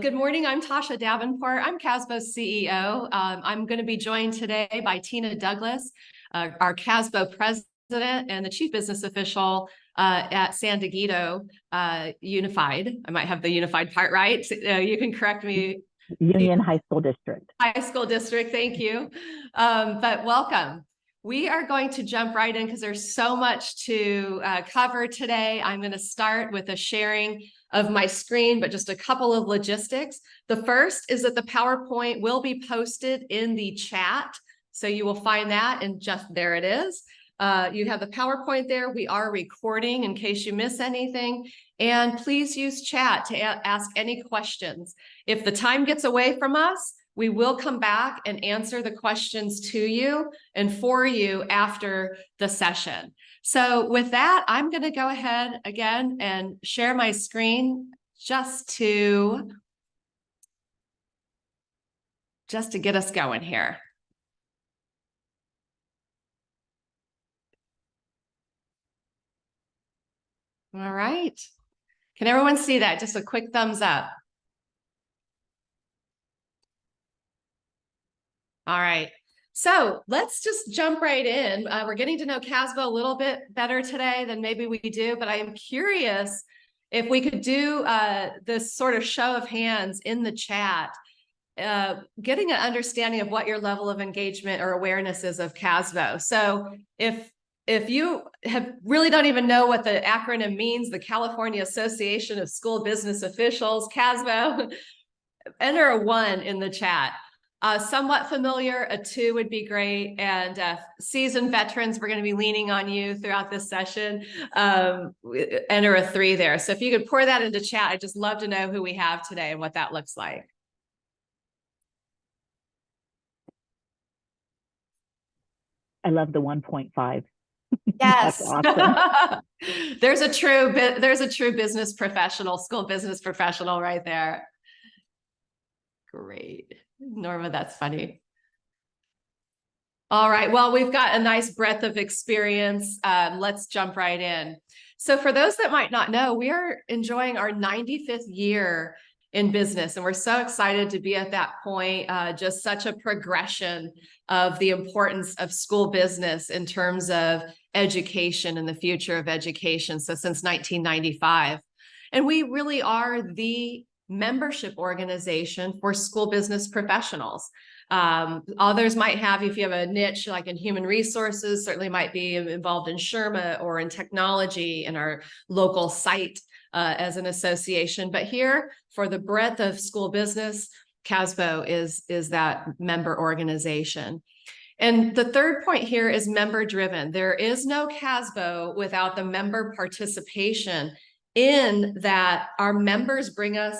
Good morning, I'm Tasha Davenport. I'm CASBO's CEO. I'm going to be joined today by Tina Douglas, our CASBO president and the chief business official at San Diego Unified. I might have the unified part right. You can correct me. Union High School District. High School District, thank you. But welcome. We are going to jump right in because there's so much to cover today. I'm going to start with a sharing of my screen, but just a couple of logistics. The first is that the PowerPoint will be posted in the chat. So you will find that, and just there it is. You have the PowerPoint there. We are recording in case you miss anything. And please use chat to ask any questions. If the time gets away from us, we will come back and answer the questions to you and for you after the session. So with that, I'm going to go ahead again and share my screen just to get us going here. All right. Can everyone see that? Just a quick thumbs up. All right. So let's just jump right in. We're getting to know CASBO a little bit better today than maybe we do, but I am curious if we could do this sort of show of hands in the chat, getting an understanding of what your level of engagement or awareness is of CASBO. So if you really don't even know what the acronym means, the California Association of School Business Officials, CASBO, enter a 1 in the chat. Somewhat familiar, a 2 would be great. And seasoned veterans, we're going to be leaning on you throughout this session. Enter a 3 there. So if you could pour that into chat, I'd just love to know who we have today and what that looks like. I love the 1.5. Yes. That's awesome. There's a true business professional, school business professional right there. Great. Norma, that's funny. All right, well, we've got a nice breadth of experience. Let's jump right in. So for those that might not know, we are enjoying our 95th year in business, and we're so excited to be at that point. Just such a progression of the importance of school business in terms of education and the future of education. So since 1995, and we really are the membership organization for school business professionals. Others might have, if you have a niche like in human resources, certainly might be involved in SHRMA or in technology in our local site as an association. But here, for the breadth of school business, CASBO is that member organization. And the third point here is member driven. There is no CASBO without the member participation, in that our members bring us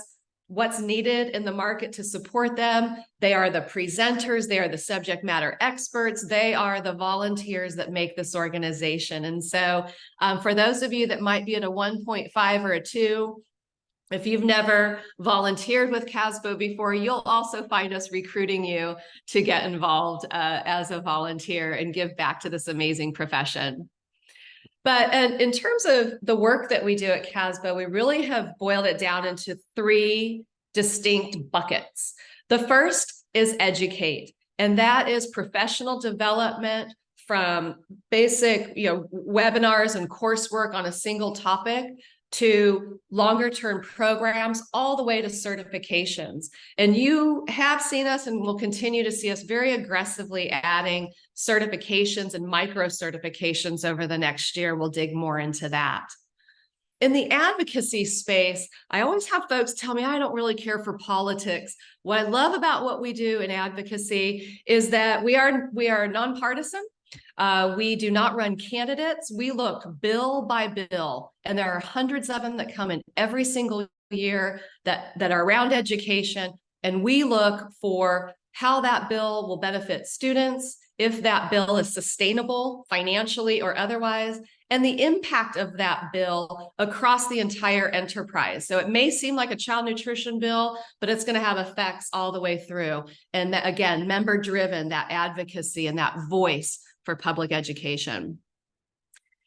what's needed in the market to support them. They are the presenters, they are the subject matter experts, they are the volunteers that make this organization. And so for those of you that might be at a 1.5 or a 2, if you've never volunteered with CASBO before, you'll also find us recruiting you to get involved as a volunteer and give back to this amazing profession. But in terms of the work that we do at CASBO, we really have boiled it down into 3 distinct buckets. The first is educate, and that is professional development from basic, webinars and coursework on a single topic to longer term programs, all the way to certifications. And you have seen us and will continue to see us very aggressively adding certifications and micro certifications over the next year. We'll dig more into that. In the advocacy space, I always have folks tell me, I don't really care for politics. What I love about what we do in advocacy is that we are nonpartisan. We do not run candidates. We look bill by bill, and there are hundreds of them that come in every single year that are around education. And we look for how that bill will benefit students, if that bill is sustainable financially or otherwise, and the impact of that bill across the entire enterprise. So it may seem like a child nutrition bill, but it's going to have effects all the way through. And that, again, member-driven, that advocacy and that voice for public education.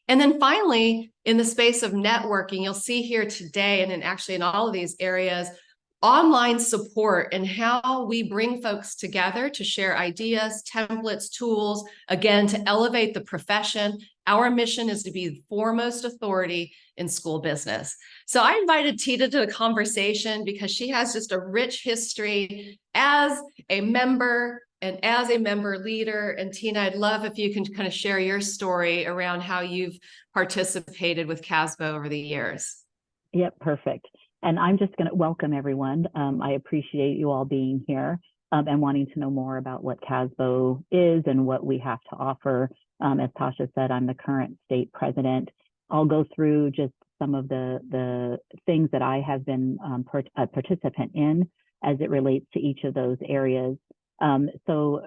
And then finally, in the space of networking, you'll see here today, and then actually in all of these areas, online support and how we bring folks together to share ideas, templates, tools, again, to elevate the profession. Our mission is to be the foremost authority in school business. So I invited Tita to the conversation because she has just a rich history as a member and as a member leader. And Tina, I'd love if you can kind of share your story around how you've participated with CASBO over the years. Yep, perfect. And I'm just going to welcome everyone. I appreciate you all being here and wanting to know more about what CASBO is and what we have to offer. As Tasha said, I'm the current state president. I'll go through just some of the things that I have been a participant in as it relates to each of those areas. So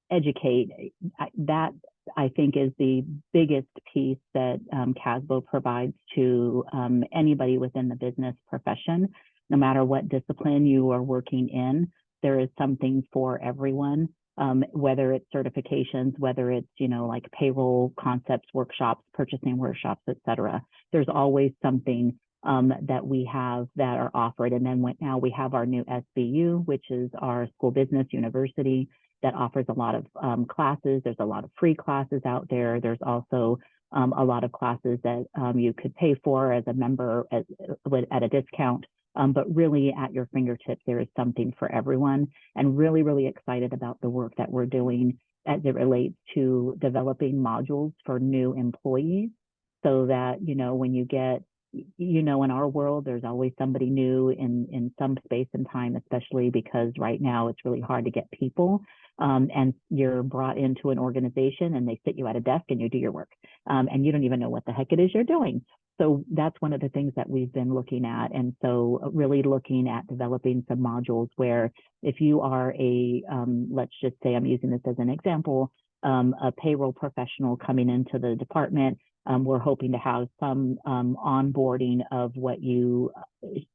educate, that I think is the biggest piece that CASBO provides to anybody within the business profession. No matter what discipline you are working in, there is something for everyone, whether it's certifications, whether it's, like payroll concepts, workshops, purchasing workshops, et cetera. There's always something that we have that are offered. And then now we have our new SBU, which is our school business university, that offers a lot of classes. There's a lot of free classes out there. There's also a lot of classes that you could pay for as a member at a discount. But really at your fingertips, there is something for everyone, and really, really excited about the work that we're doing as it relates to developing modules for new employees so that, when you get, in our world, there's always somebody new in some space and time, especially because right now it's really hard to get people. And you're brought into an organization and they sit you at a desk and you do your work. And you don't even know what the heck it is you're doing. So that's one of the things that we've been looking at. And so really looking at developing some modules where if you are let's just say, I'm using this as an example, a payroll professional coming into the department, we're hoping to have some onboarding of what you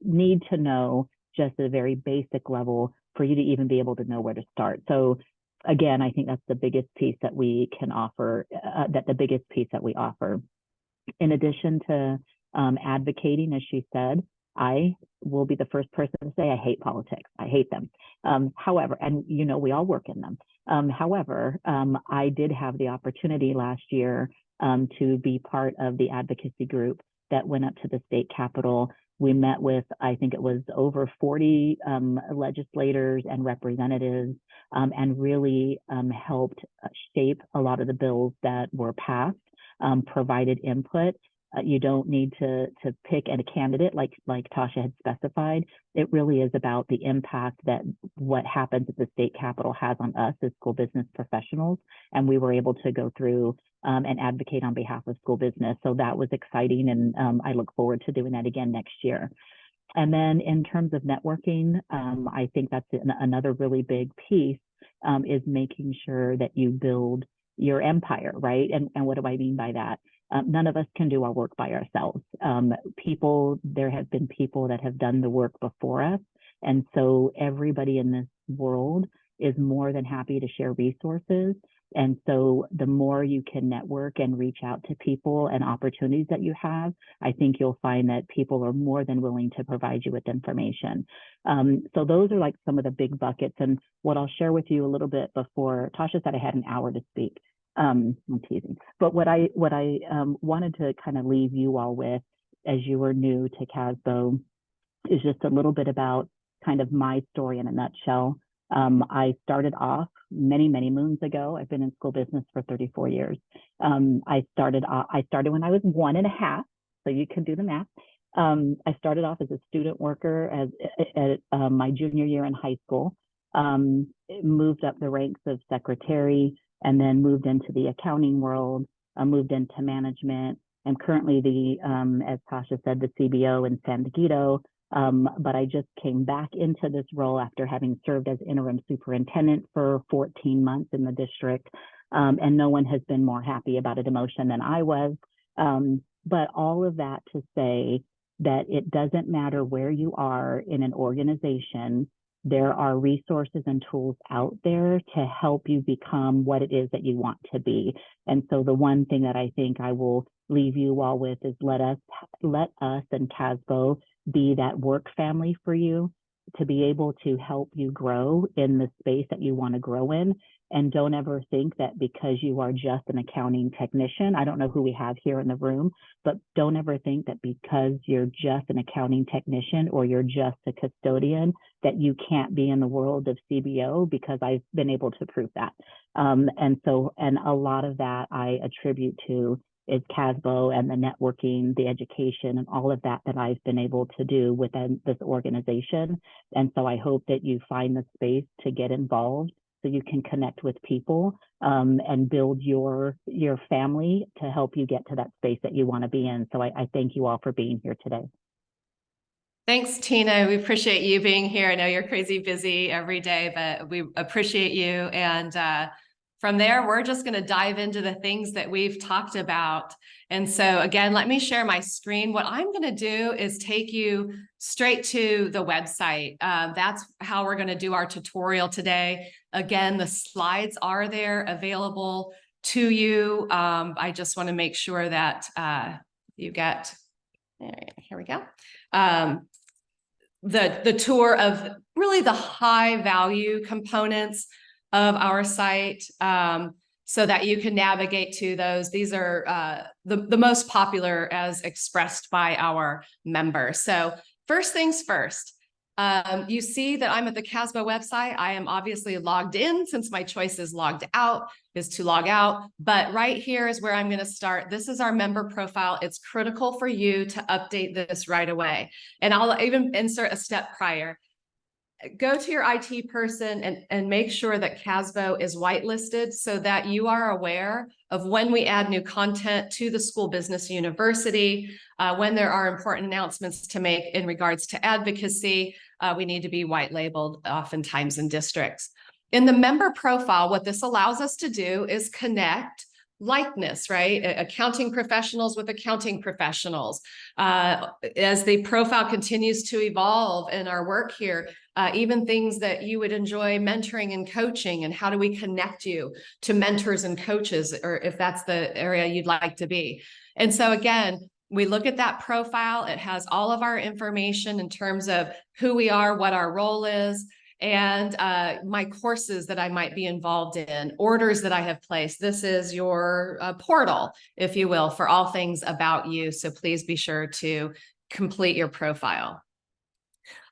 need to know just at a very basic level for you to even be able to know where to start. So again, I think that's the biggest piece that we can offer, we offer. In addition to advocating, as she said, I will be the first person to say I hate politics. I hate them. However, and we all work in them. However, I did have the opportunity last year to be part of the advocacy group that went up to the state capitol. We met with, I think it was over 40 legislators and representatives, and really helped shape a lot of the bills that were passed, provided input. You don't need to pick a candidate like Tasha had specified. It really is about the impact that what happens at the state capitol has on us as school business professionals. And we were able to go through and advocate on behalf of school business. So that was exciting. And I look forward to doing that again next year. And then in terms of networking, I think that's another really big piece, is making sure that you build your empire, right? And what do I mean by that? None of us can do our work by ourselves. There have been people that have done the work before us. And so everybody in this world is more than happy to share resources. And so the more you can network and reach out to people and opportunities that you have, I think you'll find that people are more than willing to provide you with information. So those are like some of the big buckets. And what I'll share with you a little bit before, Tasha said I had an hour to speak. I'm teasing. But what I wanted to kind of leave you all with, as you were new to CASBO, is just a little bit about kind of my story in a nutshell. I started off many moons ago. I've been in school business for 34 years. I started when I was 1.5, so you can do the math. I started off as a student worker at my junior year in high school. Moved up the ranks of secretary, and then moved into the accounting world, moved into management. I'm currently as Tasha said, the CBO in San Diego. But I just came back into this role after having served as interim superintendent for 14 months in the district. And no one has been more happy about a demotion than I was. But all of that to say that it doesn't matter where you are in an organization, there are resources and tools out there to help you become what it is that you want to be. And so the one thing that I think I will leave you all with is let us and CASBO be that work family for you. to be able to help you grow in the space that you want to grow in. And don't ever think that because you are just an accounting technician, I don't know who we have here in the room, but don't ever think that because you're just an accounting technician or you're just a custodian, that you can't be in the world of CBO, because I've been able to prove that. And a lot of that I attribute to is CASBO and the networking, the education, and all of that I've been able to do within this organization. And so I hope that you find the space to get involved so you can connect with people and build your family to help you get to that space that you want to be in. So I thank you all for being here today. Thanks, Tina. We appreciate you being here. I know you're crazy busy every day, but we appreciate you. And from there, we're just going to dive into the things that we've talked about. And so again, let me share my screen. What I'm going to do is take you straight to the website. That's how we're going to do our tutorial today. Again, the slides are there available to you. I just want to make sure that you get, here we go. The tour of really the high value components of our site, so that you can navigate to those. These are the most popular as expressed by our members. So first things first, you see that I'm at the CASBO website. I am obviously logged in, since my choice is logged out, is to log out. But right here is where I'm going to start. This is our member profile. It's critical for you to update this right away. And I'll even insert a step prior. Go to your IT person and make sure that CASBO is whitelisted so that you are aware of when we add new content to the School Business University, when there are important announcements to make in regards to advocacy. We need to be white labeled oftentimes in districts. In the member profile, what this allows us to do is connect likeness, right? Accounting professionals with accounting professionals. As the profile continues to evolve in our work here, even things that you would enjoy mentoring and coaching, and how do we connect you to mentors and coaches, or if that's the area you'd like to be. And so again, we look at that profile. It has all of our information in terms of who we are, what our role is, and my courses that I might be involved in, orders that I have placed. This is your portal, if you will, for all things about you. So please be sure to complete your profile.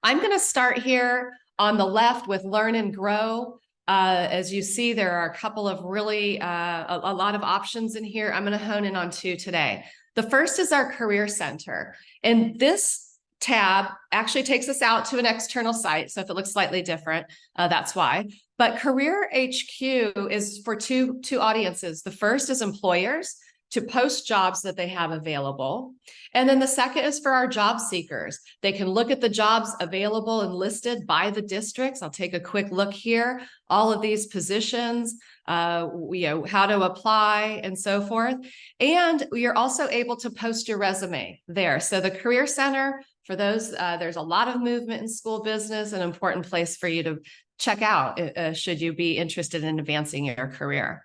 I'm going to start here on the left with Learn and Grow. As you see, there are a couple of really, a lot of options in here. I'm going to hone in on two today. The first is our Career Center. And this tab actually takes us out to an external site. So if it looks slightly different, that's why. But Career HQ is for two audiences. The first is employers to post jobs that they have available. And then the second is for our job seekers. They can look at the jobs available and listed by the districts. I'll take a quick look here. All of these positions, how to apply and so forth. And you're also able to post your resume there. So the Career Center, for those, there's a lot of movement in school business, an important place for you to check out should you be interested in advancing your career.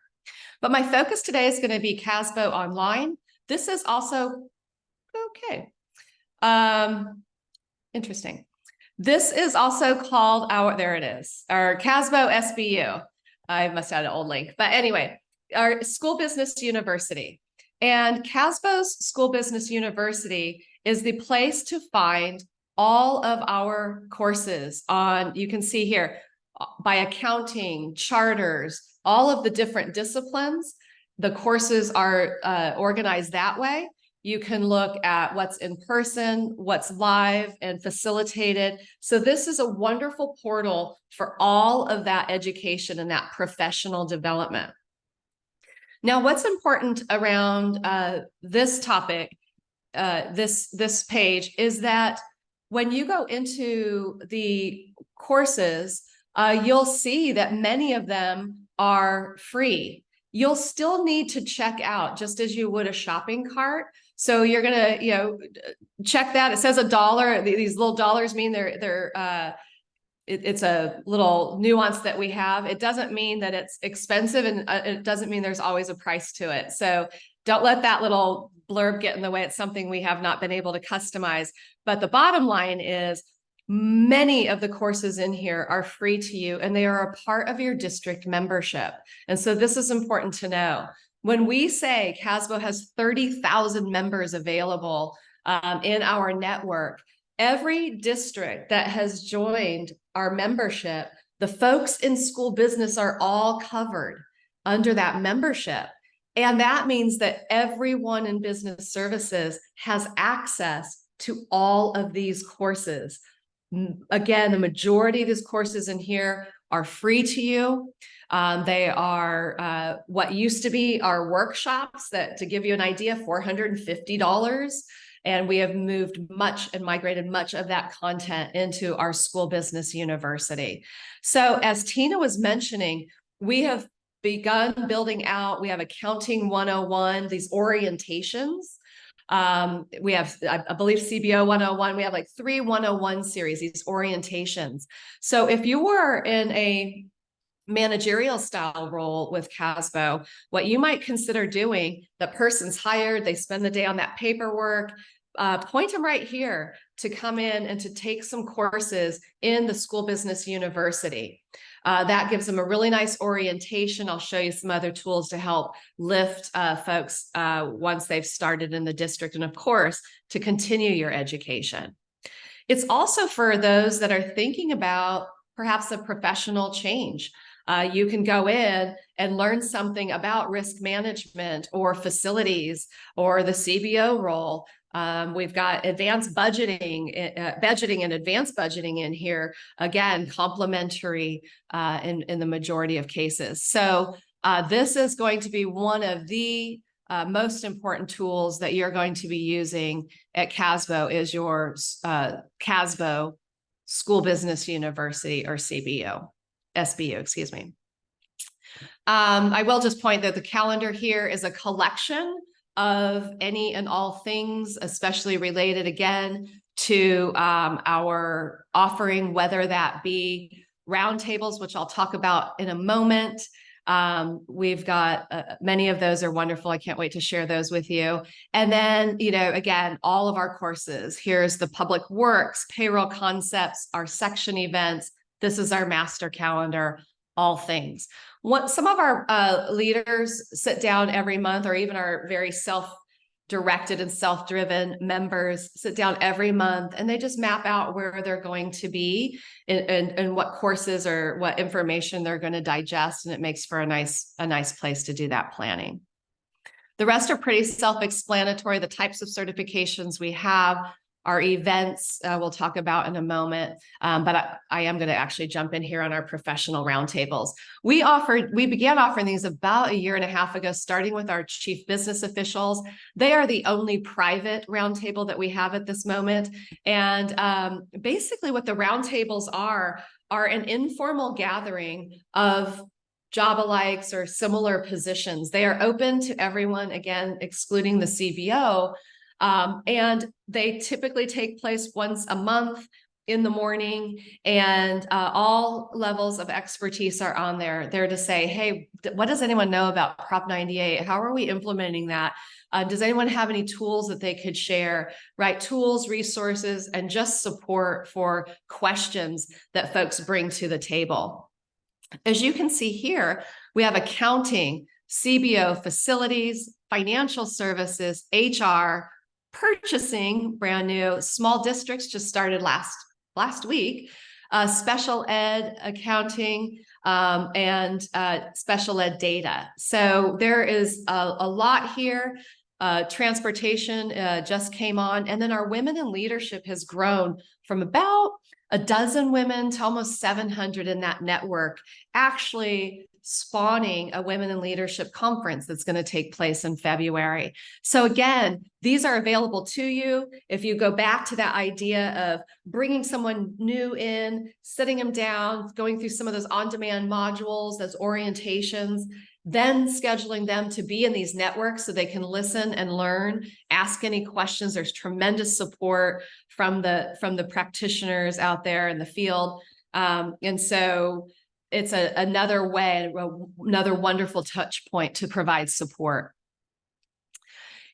But my focus today is going to be CASBO Online. This is also, okay, interesting. This is also called there it is, our CASBO SBU. I must have an old link, but anyway, our School Business University. And CASBO's School Business University is the place to find all of our courses on, you can see here, by accounting, charters, all of the different disciplines. The courses are organized that way. You can look at what's in person, what's live and facilitated. So this is a wonderful portal for all of that education and that professional development. Now, what's important around this topic, this page, is that when you go into the courses, you'll see that many of them are free. You'll still need to check out, just as you would a shopping cart. So you're gonna, check that. It says $1. These little dollars mean it's a little nuance that we have. It doesn't mean that it's expensive, and it doesn't mean there's always a price to it. So don't let that little blurb get in the way. It's something we have not been able to customize. But the bottom line is, Many of the courses in here are free to you, and they are a part of your district membership. And so this is important to know. When we say CASBO has 30,000 members available in our network, every district that has joined our membership, the folks in school business are all covered under that membership. And that means that everyone in business services has access to all of these courses. Again, the majority of these courses in here are free to you. They are what used to be our workshops that, to give you an idea, $450. And we have moved much and migrated much of that content into our school business university. So as Tina was mentioning, we have begun building out, we have Accounting 101, these orientations. We have, I believe, CBO 101. We have like 3 101 series, these orientations. So if you were in a managerial style role with CASBO, what you might consider doing, the person's hired, they spend the day on that paperwork, point them right here to come in and to take some courses in the school business university. That gives them a really nice orientation. I'll show you some other tools to help lift folks once they've started in the district, and of course, to continue your education. It's also for those that are thinking about perhaps a professional change. You can go in and learn something about risk management or facilities or the CBO role. We've got advanced budgeting and advanced budgeting in here, again, complementary in the majority of cases. So this is going to be one of the most important tools that you're going to be using at CASBO is your CASBO School Business University, or SBU, excuse me. I will just point that the calendar here is a collection of any and all things, especially related, again, to our offering, whether that be roundtables, which I'll talk about in a moment. We've got many of those are wonderful. I can't wait to share those with you. And then, again, all of our courses. Here's the public works, payroll concepts, our section events. This is our master calendar, all things. Some of our leaders sit down every month, or even our very self-directed and self-driven members sit down every month, and they just map out where they're going to be and what courses or what information they're going to digest, and it makes for a nice place to do that planning. The rest are pretty self-explanatory. The types of certifications we have, our events, we'll talk about in a moment, but I am going to actually jump in here on our professional roundtables. We began offering these about 1.5 years ago, starting with our chief business officials. They are the only private roundtable that we have at this moment. And basically what the roundtables are an informal gathering of job-alikes or similar positions. They are open to everyone, again, excluding the CBO. And they typically take place once a month in the morning, and all levels of expertise are on there. They're to say, hey, what does anyone know about Prop 98? How are we implementing that? Does anyone have any tools that they could share, right? Tools, resources, and just support for questions that folks bring to the table. As you can see here, we have accounting, CBO, facilities, financial services, HR, purchasing, brand new, small districts just started last week, special ed, accounting, and special ed data. So there is a lot here. Transportation just came on, and then our women in leadership has grown from about 12 women to almost 700 in that network, actually spawning a women in leadership conference that's going to take place in February. So again, these are available to you. If you go back to that idea of bringing someone new in, sitting them down, going through some of those on-demand modules, those orientations, then scheduling them to be in these networks so they can listen and learn, ask any questions. There's tremendous support from the practitioners out there in the field. And so it's another way, another wonderful touch point to provide support.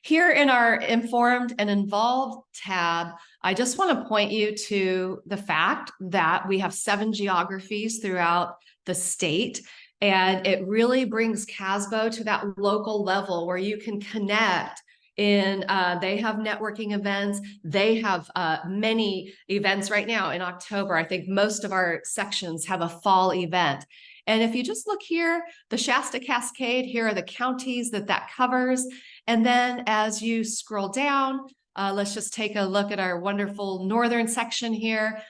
Here in our Informed and Involved tab, I just want to point you to the fact that we have 7 geographies throughout the state, and it really brings CASBO to that local level where you can connect in, they have networking events. They have many events right now in October. I think most of our sections have a fall event. And if you just look here, the Shasta Cascade, here are the counties that covers. And then as you scroll down, let's just take a look at our wonderful northern section here.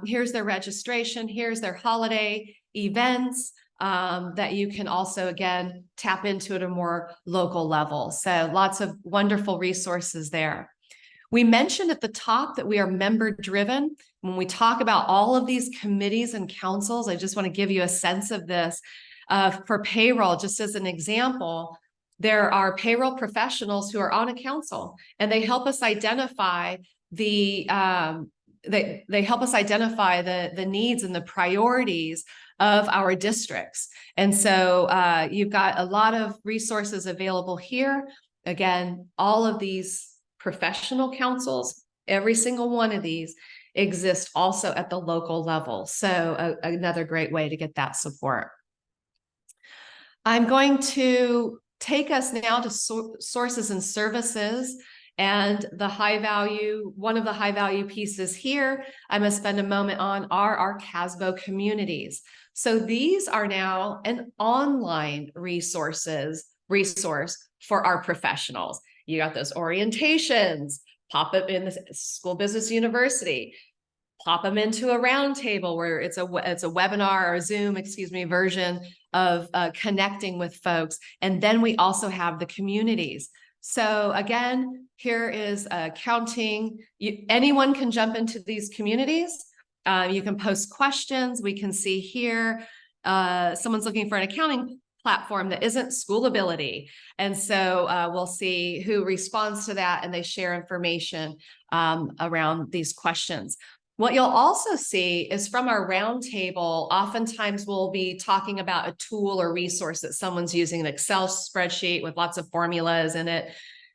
Here's their registration. Here's their holiday events that you can also, again, tap into at a more local level. So lots of wonderful resources there. We mentioned at the top that we are member driven. When we talk about all of these committees and councils, I just want to give you a sense of this. For payroll, just as an example, there are payroll professionals who are on a council, and they help us identify the they help us identify the needs and the priorities of our districts. And so you've got a lot of resources available here. Again, all of these professional councils, every single one of these exist also at the local level. So another great way to get that support. I'm going to take us now to sources and services, and the high value, one of the high value pieces here I'm going to spend a moment on are our CASBO communities. So these are now an online resource for our professionals. You got those orientations, pop up in the School Business University, pop them into a roundtable where it's a webinar or a Zoom, version of connecting with folks. And then we also have the communities. So again, here is counting. Anyone can jump into these communities. You can post questions. We can see here, someone's looking for an accounting platform that isn't Schoolability. And so we'll see who responds to that, and they share information around these questions. What you'll also see is from our roundtable, oftentimes we'll be talking about a tool or resource that someone's using, an Excel spreadsheet with lots of formulas in it.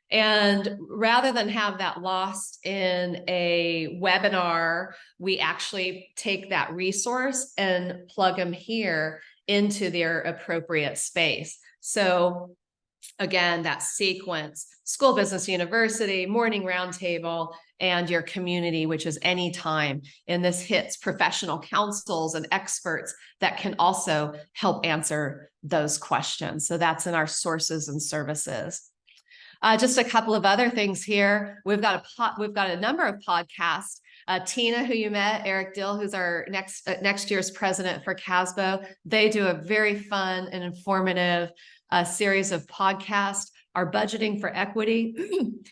And rather than have that lost in a webinar, we actually take that resource and plug them here into their appropriate space. So again, that sequence, School Business University, morning roundtable, and your community, which is anytime. And this hits professional councils and experts that can also help answer those questions. So that's in our sources and services. Just a couple of other things here. We've got a number of podcasts. Tina, who you met, Eric Dill, who's our next year's president for CASBO. They do a very fun and informative series of podcasts. Our budgeting for equity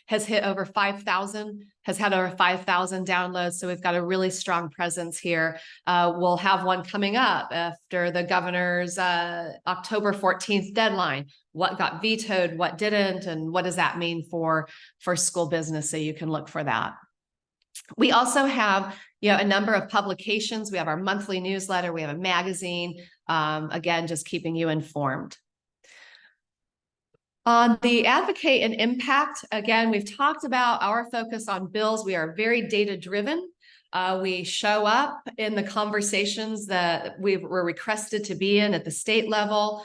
has hit over 5,000, has had over 5,000 downloads. So we've got a really strong presence here. We'll have one coming up after the governor's October 14th deadline. What got vetoed, what didn't, and what does that mean for school business? So you can look for that. We also have, a number of publications. We have our monthly newsletter. We have a magazine. Again, just keeping you informed. On the advocate and impact, again, we've talked about our focus on bills. We are very data-driven. We show up in the conversations that we were requested to be in at the state level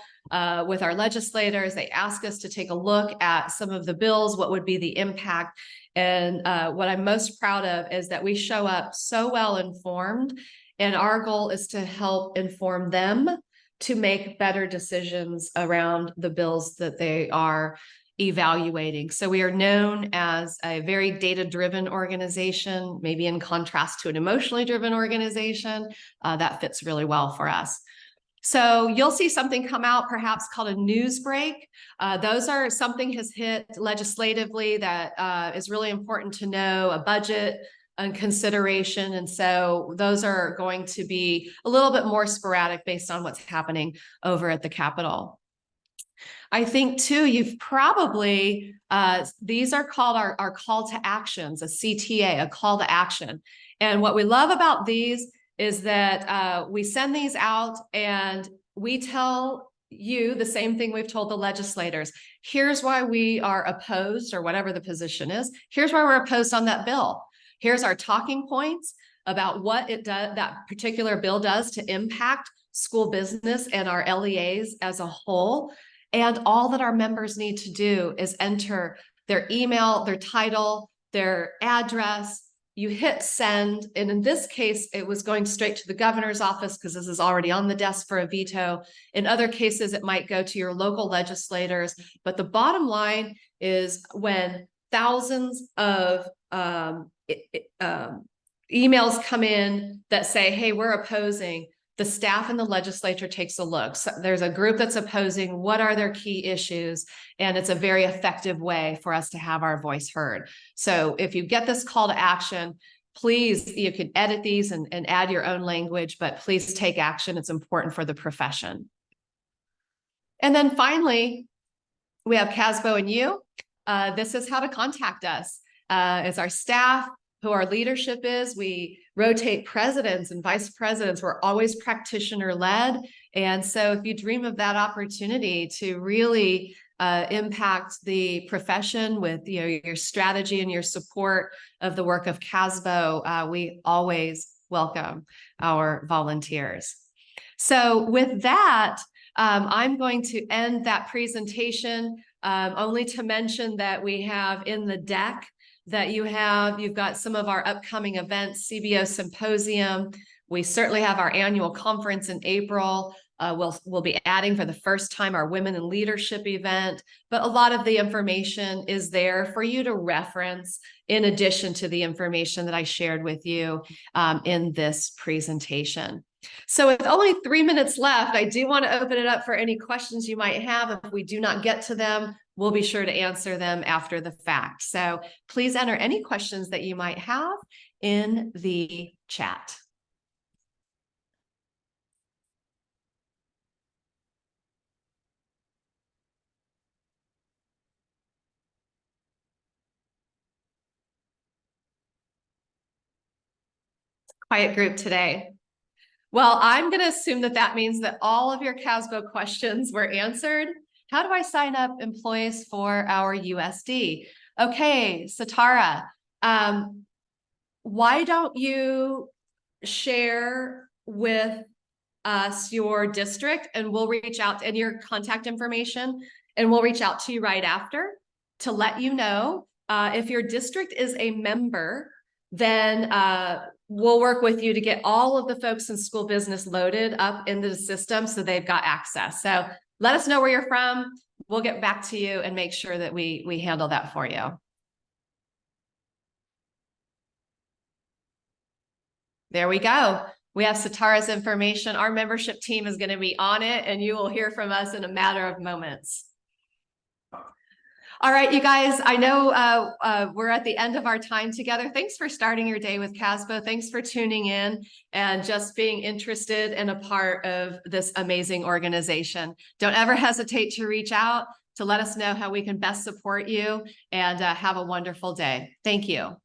with our legislators. They ask us to take a look at some of the bills, what would be the impact. And what I'm most proud of is that we show up so well informed, and our goal is to help inform them to make better decisions around the bills that they are evaluating. So we are known as a very data-driven organization, maybe in contrast to an emotionally driven organization. That fits really well for us. So you'll see something come out perhaps called a news break. Those are something has hit legislatively that is really important to know, a budget and consideration. And so those are going to be a little bit more sporadic based on what's happening over at the Capitol. I think too, you've probably, these are called our call to actions, a CTA, a call to action. And what we love about these is that we send these out and we tell you the same thing we've told the legislators. Here's why we are opposed, or whatever the position is. Here's why we're opposed on that bill. Here's our talking points about what it does, that particular bill does to impact school business and our LEAs as a whole. And all that our members need to do is enter their email, their title, their address. You hit send. And in this case, it was going straight to the governor's office because this is already on the desk for a veto. In other cases, it might go to your local legislators. But the bottom line is when thousands of emails come in that say, hey, we're opposing, the staff in the legislature takes a look. So there's a group that's opposing. What are their key issues? And it's a very effective way for us to have our voice heard. So if you get this call to action, please, you can edit these and add your own language, but please take action. It's important for the profession. And then finally, we have CASBO and you. This is how to contact us. It's our staff, who our leadership is. We rotate presidents and vice presidents. We're always practitioner led. And so if you dream of that opportunity to really impact the profession with your strategy and your support of the work of CASBO, we always welcome our volunteers. So with that, I'm going to end that presentation, only to mention that we have in the deck that you've got some of our upcoming events, CBO Symposium. We certainly have our annual conference in April. We'll be adding for the first time our Women in Leadership event, but a lot of the information is there for you to reference in addition to the information that I shared with you in this presentation. So with only 3 minutes left, I do want to open it up for any questions you might have. If we do not get to them, we'll be sure to answer them after the fact. So please enter any questions that you might have in the chat. Quiet group today. Well, I'm going to assume that that means that all of your CASBO questions were answered. How do I sign up employees for our USD? Okay, Satara, why don't you share with us your district and we'll reach out and your contact information and we'll reach out to you right after to let you know. If your district is a member, then we'll work with you to get all of the folks in school business loaded up into the system so they've got access. So let us know where you're from. We'll get back to you and make sure that we handle that for you. There we go. We have Satara's information. Our membership team is going to be on it, and you will hear from us in a matter of moments. All right, you guys, I know we're at the end of our time together. Thanks for starting your day with CASBO. Thanks for tuning in and just being interested and a part of this amazing organization. Don't ever hesitate to reach out to let us know how we can best support you, and have a wonderful day. Thank you.